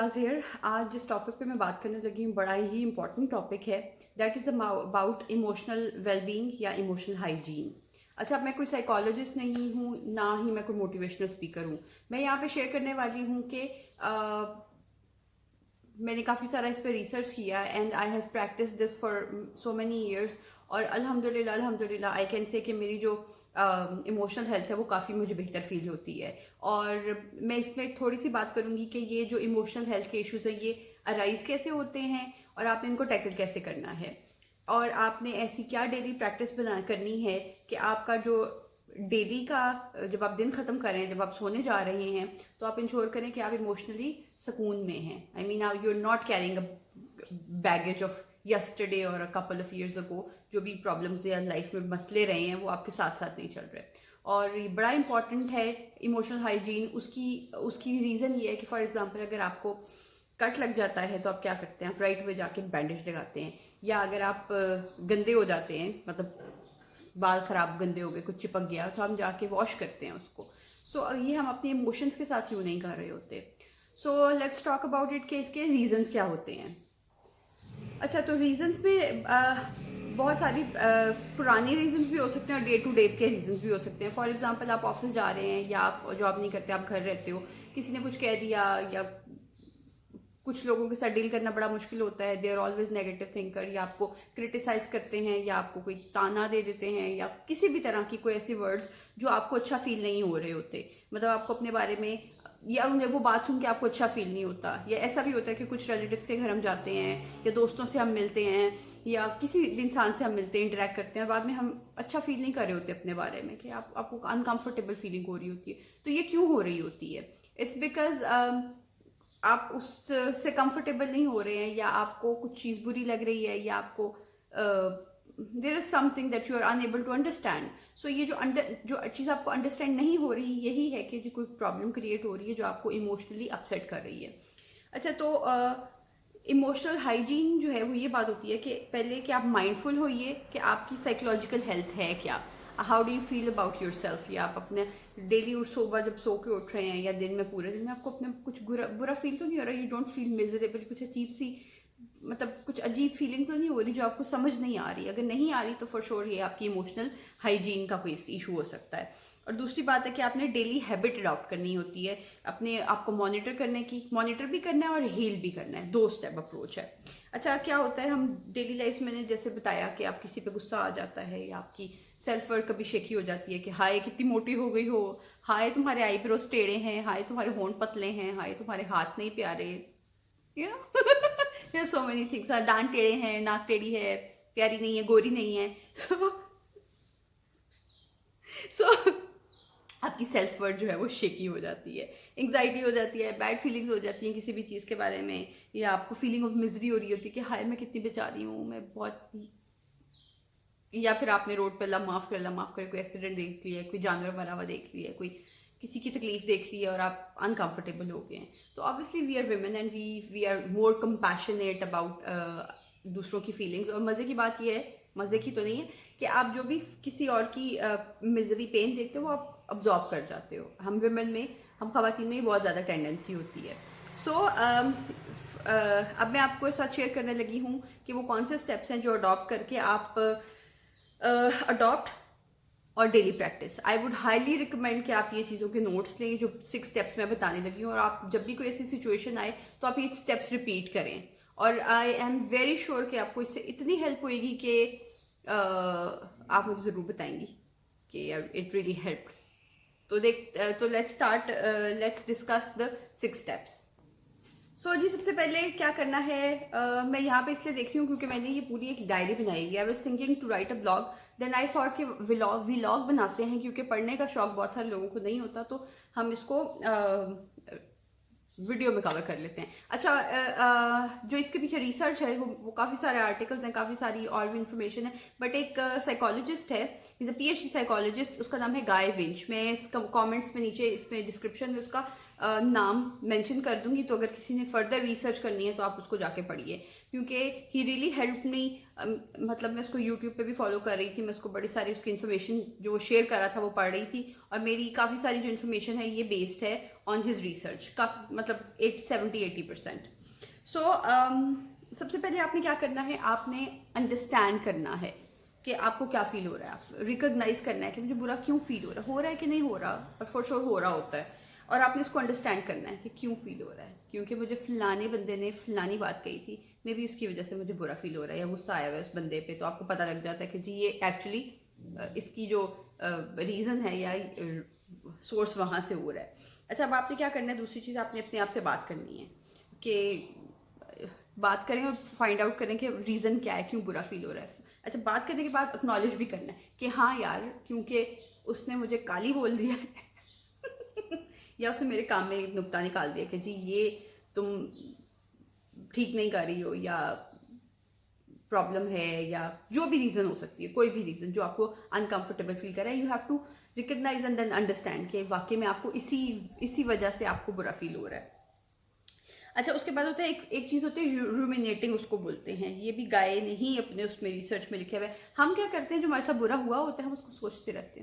आज़िर, आज जिस टॉपिक पे मैं बात करने लगी हूँ बड़ा ही इम्पॉर्टेंट टॉपिक है। That is about emotional wellbeing या इमोशनल हाइजीन। अच्छा, मैं कोई साइकोलॉजिस्ट नहीं हूँ, ना ही मैं कोई मोटिवेशनल स्पीकर हूँ। मैं यहाँ पे शेयर करने वाली हूँ कि मैंने काफ़ी सारा इस पे रिसर्च किया and I have practice this for so many years. और अल्हम्दुलिल्लाह अल्हम्दुलिल्लाह आई कैन से कि मेरी जो इमोशनल हेल्थ है वो काफ़ी मुझे बेहतर फील होती है। और मैं इसमें थोड़ी सी बात करूँगी कि ये जो इमोशनल हेल्थ के इश्यूज़ हैं ये अराइज कैसे होते हैं और आपने इनको टैकल कैसे करना है, और आपने ऐसी क्या डेली प्रैक्टिस बना करनी है कि आपका जो डेली का जब आप दिन ख़त्म करें, जब आप सोने जा रहे हैं, तो आप इंश्योर करें कि आप इमोशनली सुकून में हैं। I mean you are not carrying a baggage of yesterday और a couple of years ago. जो भी प्रॉब्लम्स या लाइफ में मसले रहे हैं वो आपके साथ साथ नहीं चल रहे। और ये बड़ा इंपॉर्टेंट है इमोशनल हाइजीन। उसकी उसकी रीज़न ये है कि फॉर एग्जांपल अगर आपको कट लग जाता है तो आप क्या करते हैं, आप राइट वे जाके बैंडेज लगाते हैं। या अगर आप गंदे हो जाते हैं, मतलब बाल खराब गंदे हो गए, कुछ चिपक गया, तो हम जाके वॉश करते हैं उसको। सो ये हम अपने इमोशंस के साथ क्यों नहीं कर रहे होते। So let's talk about it कि इसके रीजंस क्या होते हैं। अच्छा, तो रीजंस में बहुत सारी पुरानी रीजंस भी हो सकते हैं और डे टू डे के रीजंस भी हो सकते हैं। फॉर एग्जांपल आप ऑफिस जा रहे हैं या आप जॉब नहीं करते, आप घर रहते हो, किसी ने कुछ कह दिया, या कुछ लोगों के साथ डील करना बड़ा मुश्किल होता है। They are always negative thinker, या आपको क्रिटिसाइज करते हैं, या आपको कोई ताना दे देते हैं, या किसी भी तरह की कोई ऐसी वर्ड्स जो आपको अच्छा फील नहीं हो रहे होते। मतलब आपको अपने बारे में, या उन्हें वो बात सुन के आपको अच्छा फील नहीं होता। या ऐसा भी होता है कि कुछ रिलेटिव्स के घर हम जाते हैं या दोस्तों से हम मिलते हैं या किसी इंसान से हम मिलते हैं, इंटरेक्ट करते हैं, और बाद में हम अच्छा फील नहीं कर रहे होते अपने बारे में, कि आपको अनकंफर्टेबल फीलिंग हो रही होती है। तो ये क्यों हो रही होती है? इट्स बिकॉज आप उससे कंफर्टेबल नहीं हो रहे हैं, या आपको कुछ चीज़ बुरी लग रही है, या आपको there is something that you are unable to understand. So ये जो चीज़ आपको अंडरस्टैंड नहीं हो रही, यही है कि जो कोई प्रॉब्लम क्रिएट हो रही है जो आपको इमोशनली अपसेट कर रही है। अच्छा, तो इमोशनल हाइजीन जो है वो ये बात होती है कि पहले कि आप माइंडफुल होइए कि आपकी साइकोलॉजिकल हेल्थ है क्या, how do you feel about your self. या आप अपने डेली सुबह जब सो के उठ रहे हैं या दिन में पूरे दिन में आपको अपने कुछ बुरा फील तो नहीं हो रहा, यू डोंट फील मिजरेबल, कुछ अजीब सी, मतलब कुछ अजीब फीलिंग तो नहीं हो रही जो आपको समझ नहीं आ रही। अगर नहीं आ रही तो फॉर श्योर ये आपकी इमोशनल हाइजीन का कोई इशू हो सकता है। और दूसरी बात है कि आपने डेली हैबिट अडॉप्ट करनी होती है अपने आपको मॉनिटर करने की। मॉनिटर भी करना है और हील भी करना है, दो स्टेप अप्रोच है। अच्छा, क्या होता है हम डेली लाइफ में, मैंने जैसे बताया कि आप किसी पे गुस्सा आ जाता है, या आपकी सेल्फ वर्थ कभी शेकी हो जाती है कि हाय कितनी मोटी हो गई हो, हाय तुम्हारे आईब्रोज टेढ़े हैं, हाय तुम्हारे होंठ पतले हैं, हाय तुम्हारे हाथ नहीं प्यारे, you know so many things. दांत टेढ़े हैं, नाक टेढ़ी है, प्यारी नहीं है, गोरी नहीं है। सो आपकी सेल्फ वर्थ जो है वो शेकी हो जाती है, एंग्जाइटी हो जाती है, बैड फीलिंग्स हो जाती हैं किसी भी चीज़ के बारे में, या आपको फीलिंग ऑफ मिजरी हो रही होती है कि हाय मैं कितनी बेचारी हूँ, मैं बहुत। या फिर आपने रोड पे अल्लाह माफ़ कर, अल्लाह माफ़ करे, कोई एक्सीडेंट देख लिया, कोई जानवर मरा हुआ देख लिया, कोई किसी की तकलीफ देख ली है और आप अनकंफर्टेबल हो गए हैं। तो obviously we are women and we are more compassionate about दूसरों की फीलिंग्स। और मज़े की बात यह है, मज़े की तो नहीं है, कि आप जो भी किसी और की मिजरी पेन देखते हो वो आप ऑब्जॉर्व कर जाते हो। हम वुमेन में, हम खवातीन में ही बहुत ज़्यादा टेंडेंसी होती है। सो अब मैं आपको साथ शेयर करने लगी हूँ कि वो कौन से स्टेप्स हैं जो अडॉप्ट करके आप अडॉप्ट और daily practice. I would highly recommend कि आप ये चीज़ों के नोट्स लें जो 6 स्टेप्स मैं बताने लगी हूँ, और आप जब भी कोई ऐसी सिचुएशन आए तो आप ये स्टेप्स रिपीट करें। और आई एम वेरी श्योर कि आपको इससे इतनी हेल्प होएगी कि आप मुझे ज़रूर बताएंगी कि इट रियली हेल्प। तो लेट्स डिस्कस द 6 स्टेप्स। सो जी, सबसे पहले क्या करना है, मैं यहाँ पे इसलिए देख रही हूँ क्योंकि मैंने ये पूरी एक डायरी बनाई है। I was thinking to write a blog, then I thought कि व्लॉग बनाते हैं, क्योंकि पढ़ने का शौक बहुत सारे लोगों को नहीं होता, तो हम इसको वीडियो में कवर कर लेते हैं। अच्छा, जो इसके पीछे रिसर्च है वो काफ़ी सारे आर्टिकल्स हैं, काफ़ी सारी और भी इंफॉर्मेशन है। बट एक साइकोलॉजिस्ट है, इज अ पीएचडी साइकोलॉजिस्ट, उसका नाम है गाय विंच। मैं इस कमेंट्स में नीचे इसमें डिस्क्रिप्शन में उसका नाम मेंशन कर दूंगी, तो अगर किसी ने फर्दर रिसर्च करनी है तो आप उसको जाके पढ़िए, क्योंकि ही रियली हेल्प मी। मतलब मैं उसको यूट्यूब पे भी फॉलो कर रही थी, मैं उसको बड़ी सारी उसकी इन्फॉर्मेशन जो शेयर कर रहा था वो पढ़ रही थी, और मेरी काफ़ी सारी जो इन्फॉर्मेशन है ये बेस्ड है ऑन हिज रिसर्च, काफ़ी मतलब 70-80%. सो सबसे पहले आपने क्या करना है, आपने अंडरस्टैंड करना है कि आपको क्या फील हो रहा है. आप रिकॉग्नाइज करना है कि मुझे बुरा क्यों फील हो रहा है कि नहीं हो रहा, और फॉर श्योर हो रहा होता है. और आपने इसको अंडरस्टैंड करना है कि क्यों फील हो रहा है. क्योंकि मुझे फलाने बंदे ने फलानी बात कही थी, मे बी उसकी वजह से मुझे बुरा फील हो रहा है या गुस्सा आया हुआ है उस बंदे पे. तो आपको पता लग जाता है कि जी ये एक्चुअली इसकी जो रीज़न है या सोर्स वहाँ से हो रहा है. अच्छा, अब आपने क्या करना है, दूसरी चीज़ आपने अपने आप से बात करनी है कि बात करें और फाइंड आउट करें कि रीज़न क्या है, क्यों बुरा फील हो रहा है. अच्छा, बात करने के बाद एक्नॉलेज भी करना है कि हाँ यार, क्योंकि उसने मुझे काली बोल दिया है या उसने मेरे काम में एक नुक्ता निकाल दिया कि जी ये तुम ठीक नहीं कर रही हो, या प्रॉब्लम है, या जो भी रीज़न हो सकती है, कोई भी रीज़न जो आपको अनकंफर्टेबल फील कर रहा है, you have to recognise and then understand कि वाकई में आपको इसी वजह से आपको बुरा फील हो रहा है. अच्छा, उसके बाद होता है एक चीज़ होती है रूमिनेटिंग, उसको बोलते हैं. ये भी गाय ने ही अपने उसमें रिसर्च में लिखे हुए है. हम क्या करते हैं, जो हमारे साथ बुरा हुआ होता है हम उसको सोचते रहते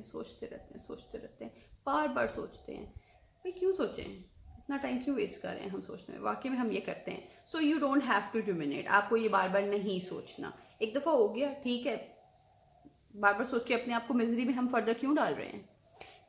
हैं, बार बार सोचते हैं. भाई क्यों सोचें, इतना टाइम क्यों वेस्ट कर रहे हैं हम सोचने में. वाकई में हम ये करते हैं. So you don't have to ruminate. आपको ये बार बार नहीं सोचना. एक दफ़ा हो गया, ठीक है, बार बार सोच के अपने आप को मिजरी में हम फर्दर क्यों डाल रहे हैं.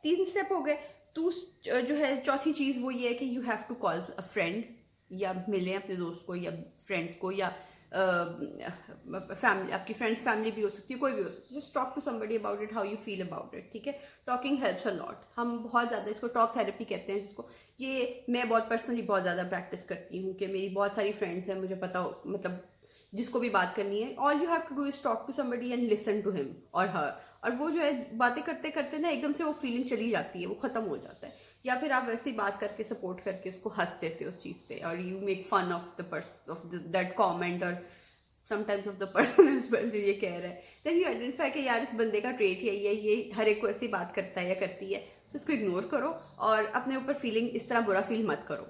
3 स्टेप हो गए. जो है चौथी चीज़ वो ये है कि you have to call a friend, या मिलें अपने दोस्त को या फ्रेंड्स को, या फैमिली, आपकी फ्रेंड्स फैमिली भी हो सकती है, कोई भी हो सकती है. Just talk to somebody about it, how you feel about it. ठीक है, टॉकिंग हेल्प्स अ लॉट. हम बहुत ज़्यादा इसको टॉक थेरेपी कहते हैं, जिसको ये मैं बहुत पर्सनली बहुत ज़्यादा प्रैक्टिस करती हूँ कि मेरी बहुत सारी फ्रेंड्स हैं, मुझे पता हो, मतलब जिसको भी बात करनी है, all you have to do is talk to somebody and listen to him और हर. और वो जो है बातें करते करते ना एकदम से वो फीलिंग चली जाती है, वो ख़त्म हो जाता है. या फिर आप वैसे ही बात करके सपोर्ट करके उसको हंस देते हो उस चीज़ पे, और you make fun of that comment, और sometimes of the person as well जो ये कह रहा है. देन यू आइडेंटिफाई कि यार इस बंदे का ट्रेट यही है, ये हर एक को ऐसी बात करता है या करती है. तो इसको इग्नोर करो और अपने ऊपर फीलिंग इस तरह बुरा फील मत करो.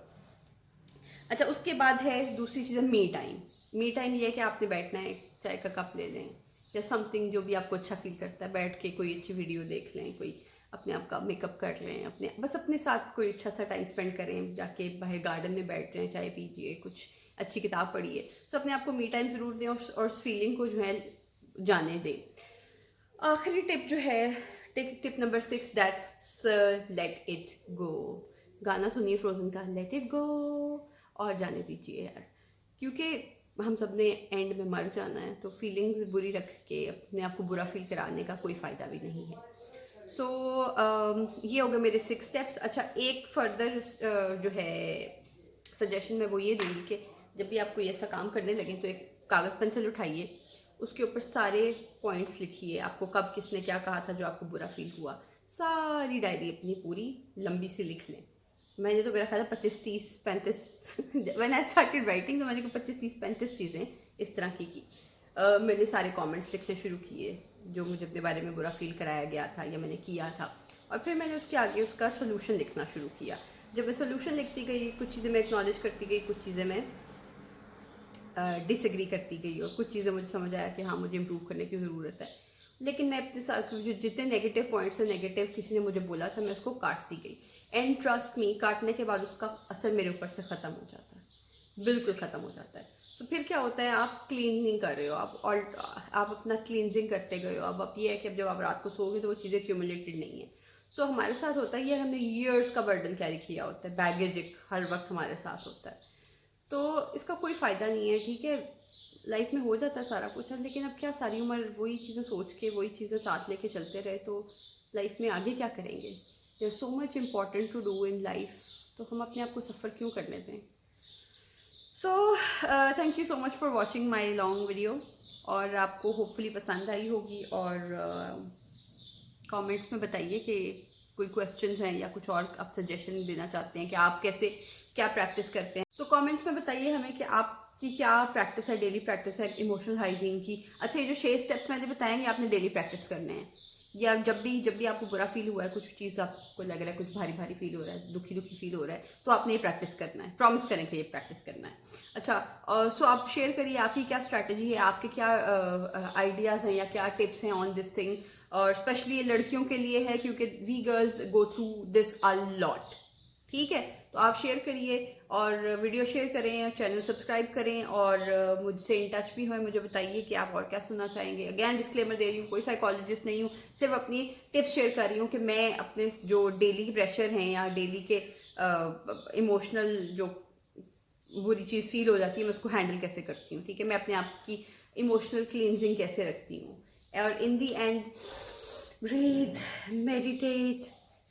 अच्छा, उसके बाद है दूसरी चीज़ है मी टाइम. मी टाइम ये है कि आपने बैठना है, चाय का कप ले लें या समथिंग जो भी आपको अच्छा फील करता है, बैठ के कोई अच्छी वीडियो देख लें, कोई अपने आप का मेकअप कर लें, अपने साथ कोई अच्छा सा टाइम स्पेंड करें, जाके बाहर गार्डन में बैठ जाएं, चाय पीजिए, कुछ अच्छी किताब पढ़िए. तो अपने आप को मी टाइम ज़रूर दें और उस फीलिंग को जो है जाने दें. आखिरी टिप जो है, tip number 6, that's let it go. गाना सुनिए फ्रोजन का, लेट इट गो, और जाने दीजिए यार, क्योंकि हम सब ने एंड में मर जाना है. तो फीलिंग्स बुरी रख के अपने आप को बुरा फील कराने का कोई फ़ायदा भी नहीं है. सो ये हो गए मेरे 6 स्टेप्स. अच्छा, एक फर्दर जो है सजेशन मैं वो ये दूंगी कि जब भी आपको ये ऐसा काम करने लगे तो एक कागज़ पेंसिल उठाइए, उसके ऊपर सारे पॉइंट्स लिखिए, आपको कब किसने क्या कहा था जो आपको बुरा फील हुआ. सारी डायरी अपनी पूरी लंबी सी लिख लें. मैंने तो मेरा ख्याल है 25-30-35 व्हेन आई स्टार्टेड राइटिंग, तो मैंने 25-30-35 चीज़ें इस तरह की. मैंने सारे कमेंट्स लिखने शुरू किए जो मुझे अपने बारे में बुरा फील कराया गया था या मैंने किया था, और फिर मैंने उसके आगे उसका सोल्यूशन लिखना शुरू किया. जब मैं सोल्यूशन लिखती गई, कुछ चीज़ें मैं एक्नॉलेज करती गई, कुछ चीज़ें मैं डिसएग्री करती गई, और कुछ चीज़ें मुझे समझ आया कि हाँ मुझे इम्प्रूव करने की ज़रूरत है. लेकिन मैं अपने साथ जो जितने नेगेटिव पॉइंट्स हैं, नेगेटिव किसी ने मुझे बोला था, मैं उसको काटती गई. एंड ट्रस्ट मी, काटने के बाद उसका असर मेरे ऊपर से ख़त्म हो जाता है, बिल्कुल ख़त्म हो जाता है. तो फिर क्या होता है, आप क्लीनिंग कर रहे हो, आप अपना क्लींजिंग करते गए हो. अब ये है कि अब जब आप रात को सोओगे तो वो चीज़ें क्यूमुलेटेड नहीं है. सो हमारे साथ होता है ये, हमने ईयर्स का बर्डन कैरी किया होता है, बैगेज एक हर वक्त हमारे साथ होता है. तो इसका कोई फ़ायदा नहीं है. ठीक है, लाइफ में हो जाता है सारा कुछ, लेकिन अब क्या सारी उम्र वही चीज़ें सोच के वही चीज़ें साथ लेके चलते रहे तो लाइफ में आगे क्या करेंगे. There so much important to do in life, तो हम अपने आप को सफ़र क्यों करने दें. So thank you so much for watching my long video, और आपको होपफुली पसंद आई होगी. और कमेंट्स में बताइए कि कोई क्वेश्चंस हैं या कुछ और आप सजेशन देना चाहते हैं कि आप कैसे क्या प्रैक्टिस करते हैं. सो कमेंट्स में बताइए हमें कि आपकी क्या प्रैक्टिस है, डेली प्रैक्टिस है इमोशनल हाइजीन की. अच्छा, ये जो 6 स्टेप्स मैंने बताएंगे आपने डेली प्रैक्टिस करने हैं, या जब भी आपको बुरा फील हुआ है, कुछ चीज़ आपको लग रहा है, कुछ भारी भारी फील हो रहा है, दुखी फील हो रहा है, तो आपने ये प्रैक्टिस करना है. प्रॉमिस करें कि ये प्रैक्टिस करना है. अच्छा, सो आप शेयर करिए आपकी क्या स्ट्रैटेजी है, आपके क्या आइडियाज़ हैं या क्या टिप्स हैं ऑन दिस थिंग. और स्पेशली ये लड़कियों के लिए है, क्योंकि we girls go through this a lot. ठीक है, तो आप शेयर करिए और वीडियो शेयर करें, चैनल सब्सक्राइब करें और मुझसे इन टच भी हों, मुझे बताइए कि आप और क्या सुनना चाहेंगे। अगेन डिस्क्लेमर दे रही हूँ, कोई साइकोलॉजिस्ट नहीं हूँ, सिर्फ अपनी टिप्स शेयर कर रही हूँ कि मैं अपने जो डेली के प्रेशर हैं या डेली के इमोशनल जो बुरी चीज़ फील हो जाती है मैं उसको हैंडल कैसे करती हूँ। ठीक है, मैं अपने आप की इमोशनल क्लींजिंग कैसे रखती हूँ। और in the end breathe, meditate,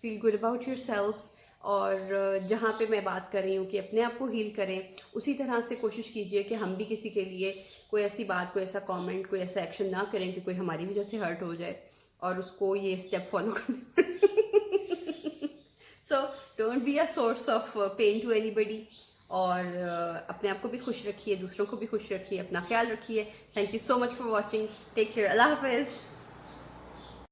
feel good about yourself. और जहाँ पे मैं बात कर रही हूँ कि अपने आप को हील करें, उसी तरह से कोशिश कीजिए कि हम भी किसी के लिए कोई ऐसी बात, कोई ऐसा कमेंट, कोई ऐसा एक्शन ना करें कि कोई हमारी वजह से हर्ट हो जाए और उसको ये स्टेप फॉलो करने। So don't be a source of pain to anybody. और अपने आप को भी खुश रखिए, दूसरों को भी खुश रखिए, अपना ख्याल रखिए। Thank you so much for watching. Take care. अल्लाह हाफिज़।